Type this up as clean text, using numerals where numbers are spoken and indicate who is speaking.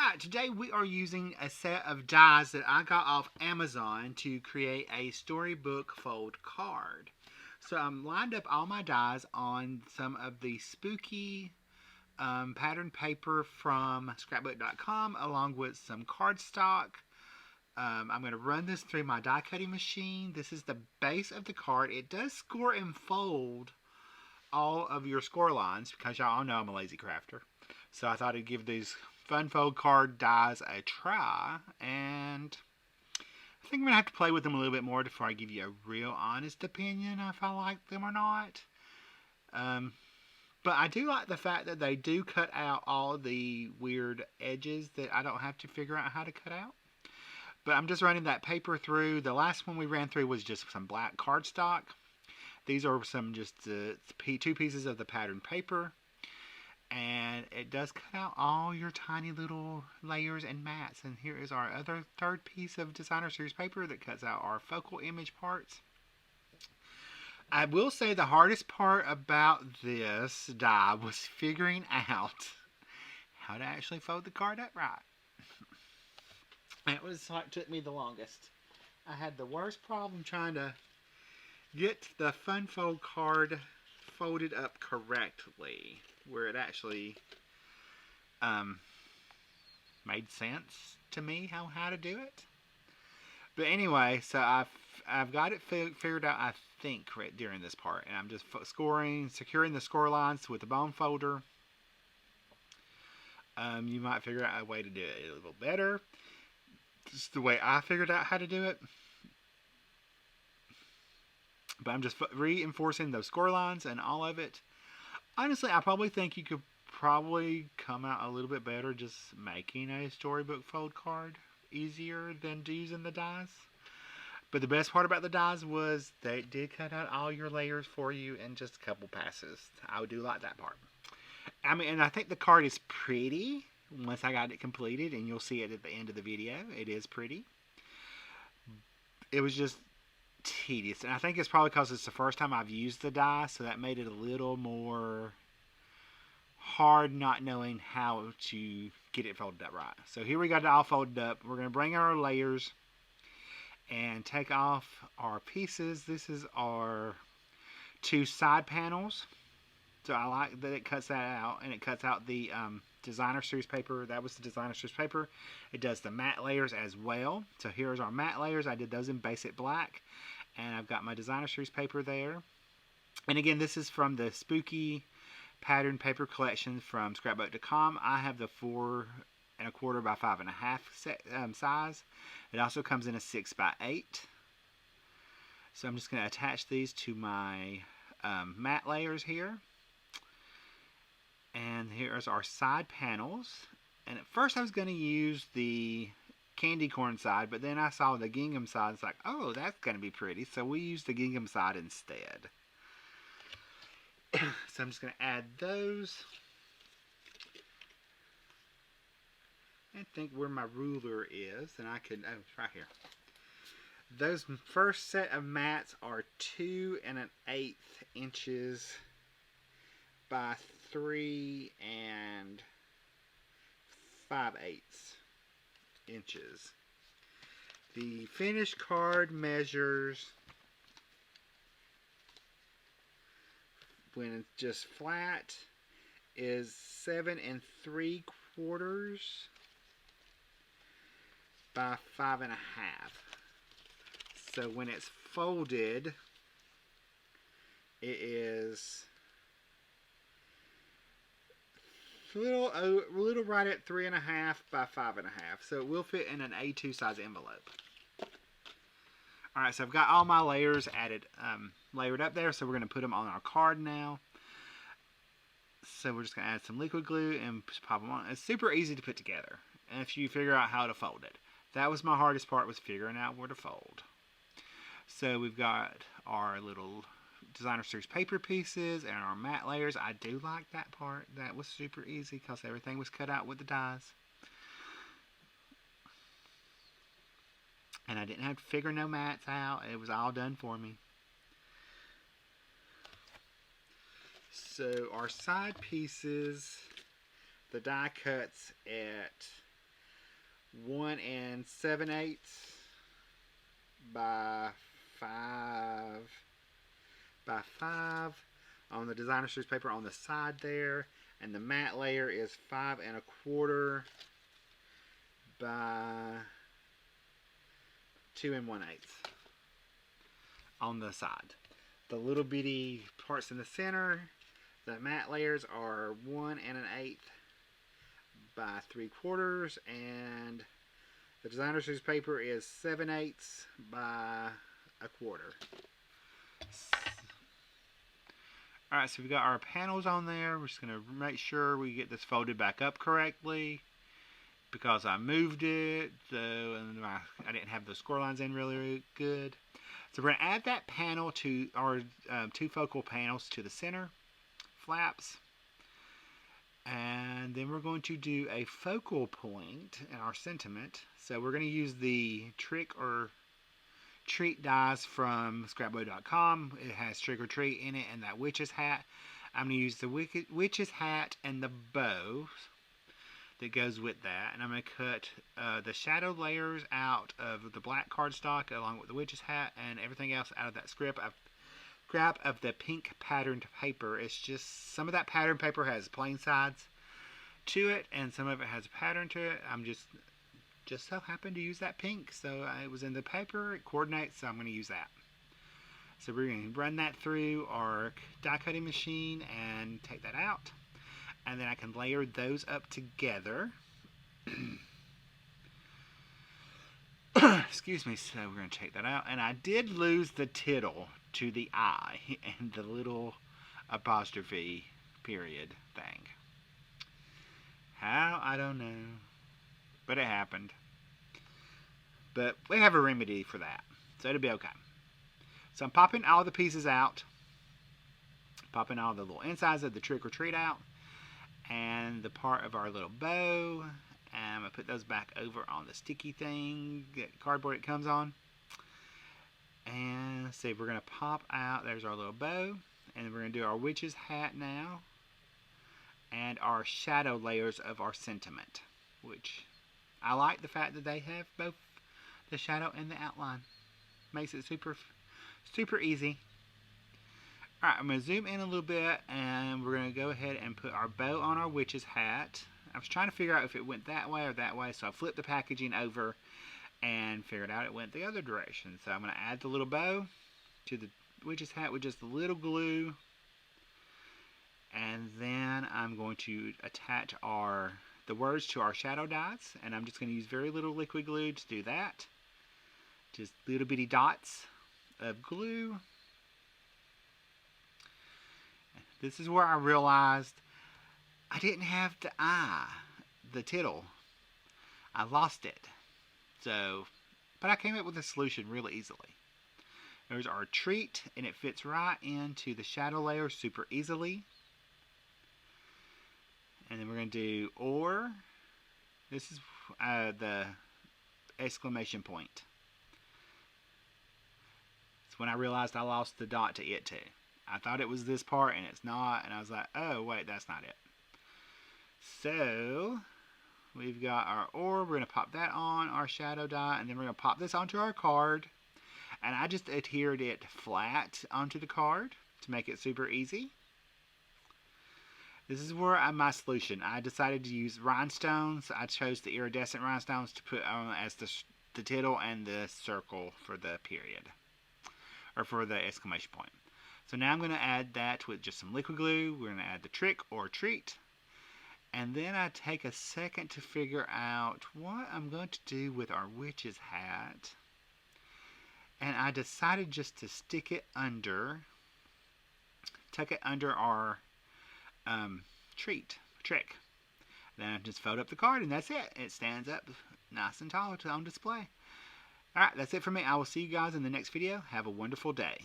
Speaker 1: Alright, today we are using a set of dies that I got off Amazon to create a storybook fold card. So I'm lined up all my dies on some of the spooky pattern paper from scrapbook.com along with some cardstock. I'm going to run this through my die cutting machine. This is the base of the card. It does score and fold all of your score lines because y'all know I'm a lazy crafter. So I thought I'd give these fun fold card dies a try, and I think I'm going to have to play with them a little bit more before I give you a real honest opinion if I like them or not. But I do like the fact that they do cut out all the weird edges that I don't have to figure out how to cut out. But I'm just running that paper through. The last one we ran through was just some black cardstock. These are some just two pieces of the pattern paper. And it does cut out all your tiny little layers and mats. And here is our other third piece of designer series paper that cuts out our focal image parts. I will say the hardest part about this die was figuring out how to actually fold the card up right. That was what took me the longest. I had the worst problem trying to get the fun fold card folded up correctly, where it actually made sense to me how to do it. But anyway, so I've got it figured out, I think, right during this part, and I'm just securing the score lines with the bone folder. You might figure out a way to do it a little better. This is the way I figured out how to do it. But I'm just reinforcing those score lines and all of it. Honestly, I probably think you could probably come out a little bit better just making a storybook fold card easier than using the dies. But the best part about the dies was they did cut out all your layers for you in just a couple passes. I do like that part. I mean, and I think the card is pretty once I got it completed, and you'll see it at the end of the video. It is pretty. It was just tedious, and I think it's probably because it's the first time I've used the die, so that made it a little more hard not knowing how to get it folded up right. So here we got it all folded up. We're going to bring our layers and take off our pieces. This is our two side panels, so I like that it cuts that out, and it cuts out the designer series paper. That was the designer series paper. It does the matte layers as well. So here's our matte layers. I did those in basic black, and I've got my designer series paper there. And again, this is from the spooky pattern paper collection from scrapbook.com. I have the 4 1/4 by 5 1/2 size. It also comes in a 6 by 8. So I'm just going to attach these to my matte layers here. And here's our side panels. And at first I was going to use the candy corn side, but then I saw the gingham side. It's like, oh, that's going to be pretty. So we used the gingham side instead. So I'm just going to add those. I think where my ruler is, and I can, oh, it's right here. Those first set of mats are 2 1/8 inches by 3 5/8 inches. The finished card measures, when it's just flat, is 7 3/4 by 5 1/2. So when it's folded, it is a little right at 3 1/2 by 5 1/2. So it will fit in an A2 size envelope. Alright, so I've got all my layers added, layered up there. So we're going to put them on our card now. So we're just going to add some liquid glue and pop them on. It's super easy to put together, and if you figure out how to fold it. That was my hardest part, was figuring out where to fold. So we've got our little designer series paper pieces and our matte layers. I do like that part. That was super easy because everything was cut out with the dies. And I didn't have to figure no mats out. It was all done for me. So our side pieces, the die cuts at 1 7/8 by 5 by 5 on the designer series paper on the side there, and the matte layer is 5 1/4 by 2 1/8 on the side. The little bitty parts in the center, the matte layers are 1 1/8 by 3/4, and the designer series paper is 7/8 by 1/4. Alright, so we've got our panels on there. We're just going to make sure we get this folded back up correctly, because I moved it, and I didn't have the score lines in really good. So we're going to add that panel to our 2 focal panels to the center flaps. And then we're going to do a focal point in our sentiment. So we're going to use the trick or treat dies from scrapbook.com. It has trick or treat in it and that witch's hat. I'm going to use the witch's hat and the bow that goes with that. And I'm going to cut the shadow layers out of the black cardstock along with the witch's hat, and everything else out of that scrap of the pink patterned paper. It's just some of that patterned paper has plain sides to it, and some of it has a pattern to it. I'm just so happened to use that pink, so it was in the paper, it coordinates, so I'm going to use that. So we're going to run that through our die cutting machine and take that out, and then I can layer those up together. Excuse me. So we're going to take that out, and I did lose the tittle to the I and the little apostrophe period thing. How? I don't know, but it happened. But we have a remedy for that, so it'll be okay. So I'm popping all the pieces out, popping all the little insides of the trick or treat out, and the part of our little bow, and I'm going to put those back over on the sticky thing, cardboard it comes on. And let's see, we're going to pop out, there's our little bow, and we're going to do our witch's hat now, and our shadow layers of our sentiment, which I like the fact that they have both the shadow and the outline. Makes it super easy. Alright, I'm going to zoom in a little bit, and we're going to go ahead and put our bow on our witch's hat. I was trying to figure out if it went that way or that way, so I flipped the packaging over and figured out it went the other direction. So I'm going to add the little bow to the witch's hat with just a little glue, and then I'm going to attach the words to our shadow dies, and I'm just going to use very little liquid glue to do that. Just little bitty dots of glue. This is where I realized I didn't have the tittle. I lost it. So, but I came up with a solution really easily. There's our treat, and it fits right into the shadow layer super easily. And then we're going to do or. This is the exclamation point. It's when I realized I lost the dot to it too. I thought it was this part, and it's not, and I was like, oh wait, that's not it. So we've got our or, we're going to pop that on our shadow die, and then we're going to pop this onto our card, and I just adhered it flat onto the card to make it super easy. This is where my solution. I decided to use rhinestones. I chose the iridescent rhinestones to put on as the tittle and the circle for the period, or for the exclamation point. So now I'm going to add that with just some liquid glue. We're going to add the trick or treat. And then I take a second to figure out what I'm going to do with our witch's hat. And I decided just to stick it under, tuck it under our trick. Then I just fold up the card, and that's it. It stands up nice and tall on display. Alright, that's it for me. I will see you guys in the next video. Have a wonderful day.